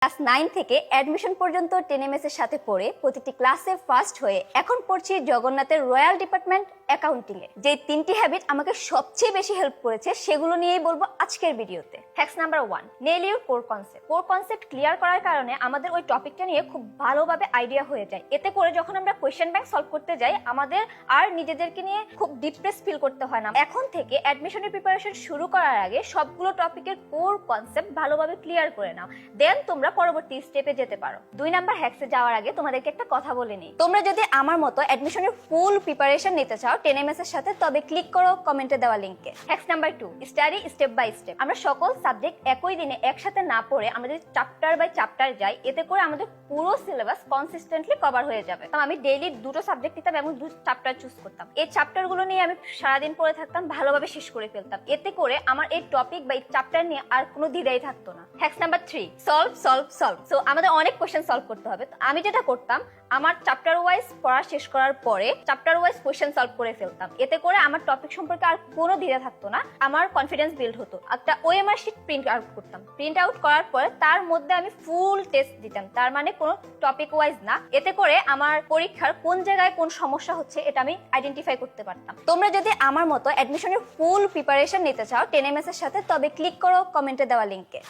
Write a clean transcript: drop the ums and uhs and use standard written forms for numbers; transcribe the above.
Class 9 থেকে admission পর্যন্ত 10 এর সাথে পড়ে প্রতিটি ক্লাসে ফার্স্ট হয়ে এখন পড়ছি জগন্নাথের রয়্যাল ডিপার্টমেন্ট অ্যাকাউন্টিং এ। যে 3টি হ্যাবিট আমাকে সবচেয়ে বেশি হেল্প করেছে সেগুলো নিয়েই বলবো আজকের ভিডিওতে। Fact number 1, nail your core concept. Core concept clear করার কারণে আমাদের ওই টপিকটা নিয়ে খুব ভালোভাবে আইডিয়া হয়ে যায়। এতে করে যখন আমরা কোয়েশ্চেন ব্যাংক সলভ করতে যাই আমাদের আর নিজেদেরকে নিয়ে খুব ডিপ্রেস ফিল করতে হয় না। এখন থেকে অ্যাডমিশনের প্রিপারেশন শুরু করার আগে সবগুলো টপিকের কোর কনসেপ্ট ভালোভাবে ক্লিয়ার করে নাও, দেন তোমরা পরবর্তী স্টেপে যেতে পারো। 2 নাম্বার হ্যাক্সে যাওয়ার আগে তোমাদেরকে একটা কথা বলে নিই। তোমরা যদি আমার মতো অ্যাডমিশনের ফুল প্রিপারেশন নিতে চাও 10 এর সাথে, তবে ক্লিক করো কমেন্টে দেওয়া লিংকে। Hacks number 2, study step by step. আমরা সকল সাবজেক্ট একই দিনে একসাথে না পড়ে আমরা যদি চ্যাপ্টার বাই চ্যাপ্টার যাই, এতে করে আমাদের পুরো সিলেবাস কনসিস্টেন্টলি কভার হয়ে যাবে। আমি ডেইলি 2টো সাবজেক্ট নিতাম এবং 2 চ্যাপ্টার চুজ করতাম। এই চ্যাপ্টারগুলো নিয়ে আমি সারাদিন পড়ে থাকতাম, ভালোভাবে শেষ করে ফেলতাম। এতে করে আমার এই টপিক বা এই চ্যাপ্টার নিয়ে আর কোনো দ্বিধাই থাকতো না। Hacks number 3, solve. সো আমাদের অনেক কোশ্চেন সলভ করতে হবে। তো আমি যেটা করতাম, আমার চ্যাপ্টার ওয়াইজ পড়া শেষ করার পরে চ্যাপ্টার ওয়াইজ কোশ্চেন সলভ করে ফেলতাম। এতে করে আমার টপিক সম্পর্কে আর কোনো দ্বিধা থাকতো না, আমার কনফিডেন্স বিল্ড হতো। একটা ওএমআর শিট প্রিন্ট আউট করতাম। প্রিন্ট আউট করার পরে তার মধ্যে আমি ফুল টেস্ট দিতাম, তার মানে কোনো টপিক ওয়াইজ না। এতে করে আমার পরীক্ষার কোন জায়গায় কোন সমস্যা হচ্ছে এটা আমি আইডেন্টিফাই করতে পারতাম। তোমরা যদি আমার মতো অ্যাডমিশনের ফুল প্রিপারেশন নিতে চাও 10 এর সাথে, তবে ক্লিক করো কমেন্টে দেওয়া লিংকে।